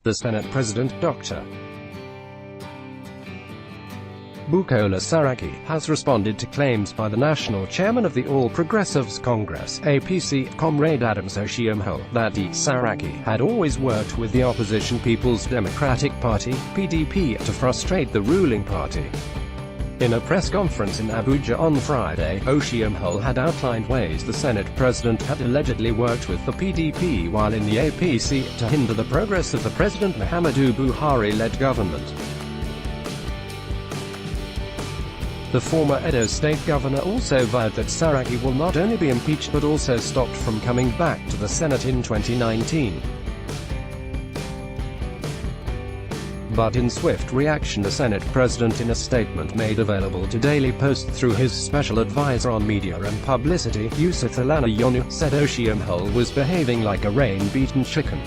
the Senate President, Dr. Bukola Saraki, has responded to claims by the national chairman of the All Progressives Congress (APC), Comrade Adams Oshiomhole, that Saraki had always worked with the opposition People's Democratic Party (PDP) to frustrate the ruling party. In a press conference in Abuja on Friday, Oshiomhole had outlined ways the Senate President had allegedly worked with the PDP while in the APC, to hinder the progress of the President Muhammadu Buhari-led government. The former Edo State governor also vowed that Saraki will not only be impeached but also stopped from coming back to the Senate in 2019. But in swift reaction, the Senate President, in a statement made available to Daily Post through his special advisor on media and publicity, Yusuf Alanayonu, said Oshiomhole was behaving like a rain-beaten chicken.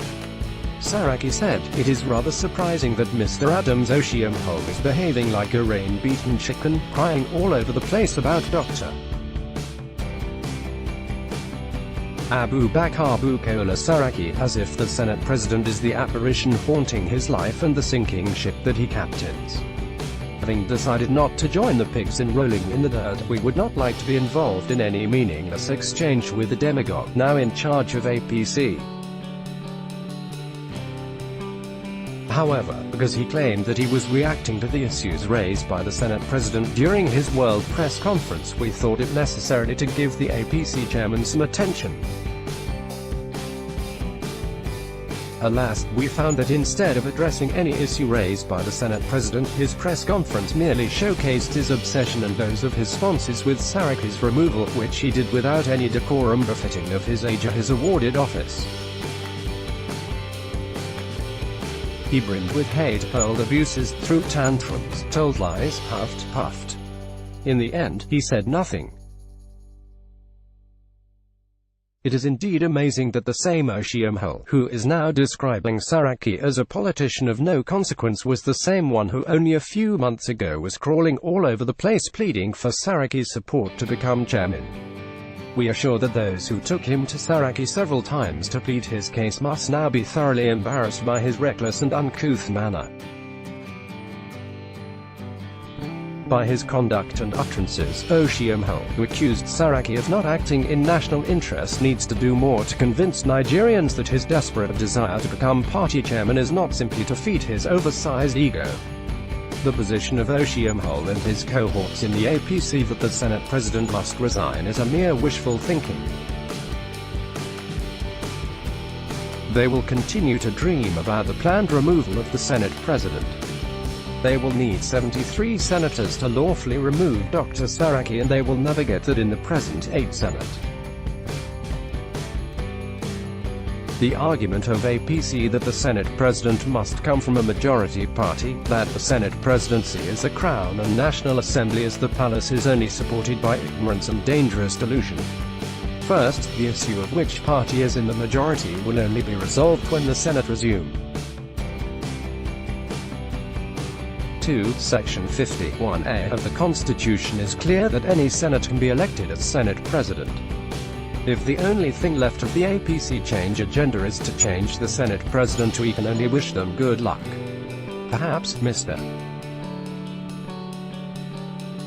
Saraki said, "It is rather surprising that Mr. Adams Oshiomhole is behaving like a rain-beaten chicken, crying all over the place about Dr. Abubakar Bukola Saraki, as if the Senate President is the apparition haunting his life and the sinking ship that he captains. Having decided not to join the pigs in rolling in the dirt, we would not like to be involved in any meaningless exchange with the demagogue now in charge of APC." However, because he claimed that he was reacting to the issues raised by the Senate President during his World Press Conference, we thought it necessary to give the APC chairman some attention. Alas, we found that instead of addressing any issue raised by the Senate President, his press conference merely showcased his obsession and those of his sponsors with Saraki's removal, which he did without any decorum befitting of his age or his awarded office. He brimmed with hate, hurled abuses, threw tantrums, told lies, puffed. In the end, he said nothing. It is indeed amazing that the same Oshiomhole, who is now describing Saraki as a politician of no consequence, was the same one who only a few months ago was crawling all over the place pleading for Saraki's support to become chairman. We are sure that those who took him to Saraki several times to plead his case must now be thoroughly embarrassed by his reckless and uncouth manner. By his conduct and utterances, Oshiomhole, who accused Saraki of not acting in national interest, needs to do more to convince Nigerians that his desperate desire to become party chairman is not simply to feed his oversized ego. The position of Oshiomhole and his cohorts in the APC that the Senate President must resign is a mere wishful thinking. They will continue to dream about the planned removal of the Senate President. They will need 73 senators to lawfully remove Dr. Saraki, and they will never get that in the present 8th Senate. The argument of APC that the Senate President must come from a majority party, that the Senate presidency is a crown and National Assembly is the palace, is only supported by ignorance and dangerous delusion. First, the issue of which party is in the majority will only be resolved when the Senate resume. 2. Section 51A of the Constitution is clear that any Senate can be elected as Senate President. If the only thing left of the APC change agenda is to change the Senate President, we can only wish them good luck. Perhaps, Mr.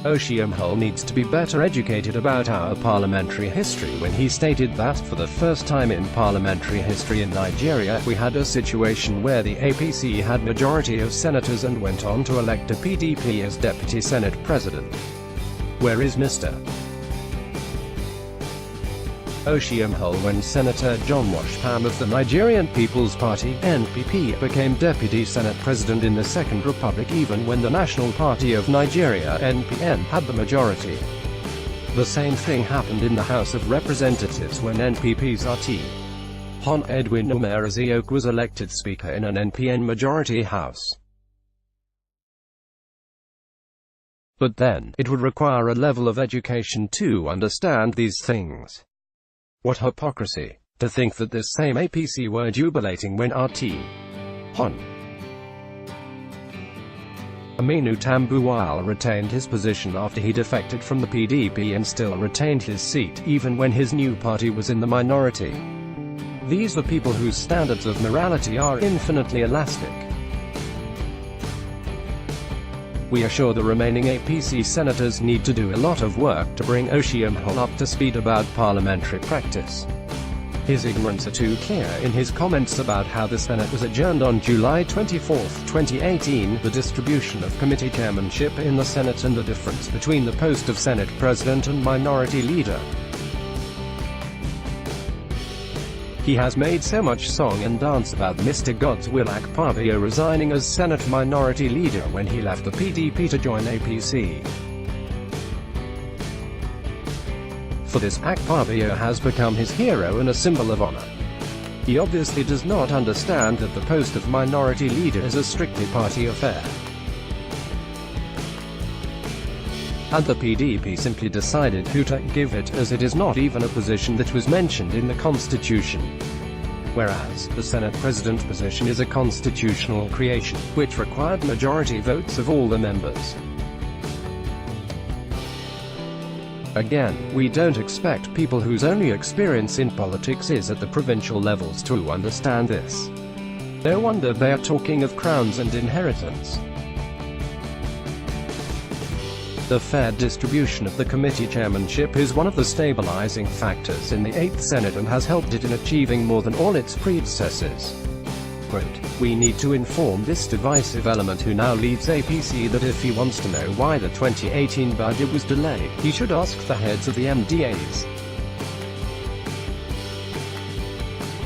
Oshiomhole needs to be better educated about our parliamentary history when he stated that, for the first time in parliamentary history in Nigeria, we had a situation where the APC had majority of senators and went on to elect a PDP as Deputy Senate President. Where is Mr. Oshiomhole when Senator John Washpam of the Nigerian People's Party (NPP) became Deputy Senate President in the Second Republic, even when the National Party of Nigeria (NPN) had the majority? The same thing happened in the House of Representatives when NPP's RT. Hon Edwin Umerazioke was elected Speaker in an NPN majority House. But then, it would require a level of education to understand these things. What hypocrisy, to think that this same APC were jubilating when RT. Hon. Aminu Tambuwal retained his position after he defected from the PDP and still retained his seat, even when his new party was in the minority. These are people whose standards of morality are infinitely elastic. We are sure the remaining APC senators need to do a lot of work to bring Oshiomhole up to speed about parliamentary practice. His ignorance are too clear in his comments about how the Senate was adjourned on July 24, 2018, the distribution of committee chairmanship in the Senate and the difference between the post of Senate President and Minority Leader. He has made so much song and dance about Mr. Godswill Akpabio resigning as Senate Minority Leader when he left the PDP to join APC. For this, Akpabio has become his hero and a symbol of honor. He obviously does not understand that the post of Minority Leader is a strictly party affair. And the PDP simply decided who to give it, as it is not even a position that was mentioned in the Constitution. Whereas, the Senate President position is a constitutional creation, which required majority votes of all the members. Again, we don't expect people whose only experience in politics is at the provincial levels to understand this. No wonder they are talking of crowns and inheritance. The fair distribution of the committee chairmanship is one of the stabilizing factors in the 8th Senate and has helped it in achieving more than all its predecessors. Quote, "We need to inform this divisive element who now leads APC that if he wants to know why the 2018 budget was delayed, he should ask the heads of the MDAs.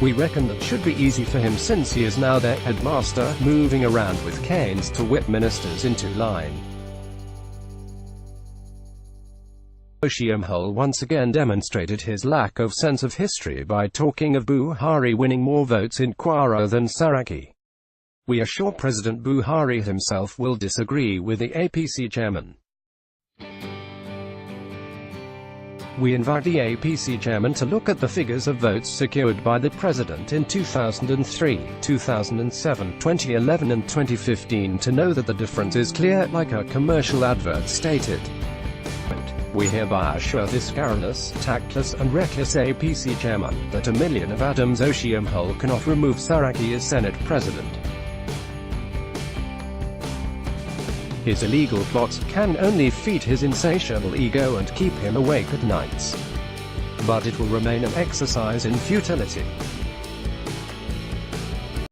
We reckon that should be easy for him since he is now their headmaster, moving around with canes to whip ministers into line." Oshiomhole once again demonstrated his lack of sense of history by talking of Buhari winning more votes in Kwara than Saraki. We are sure President Buhari himself will disagree with the APC chairman. We invite the APC chairman to look at the figures of votes secured by the president in 2003, 2007, 2011 and 2015 to know that the difference is clear, like a commercial advert stated. "We hereby assure this garrulous, tactless and reckless APC chairman, that a million of atoms Oshiomhole cannot remove Saraki as Senate President. His illegal plots can only feed his insatiable ego and keep him awake at nights. But it will remain an exercise in futility.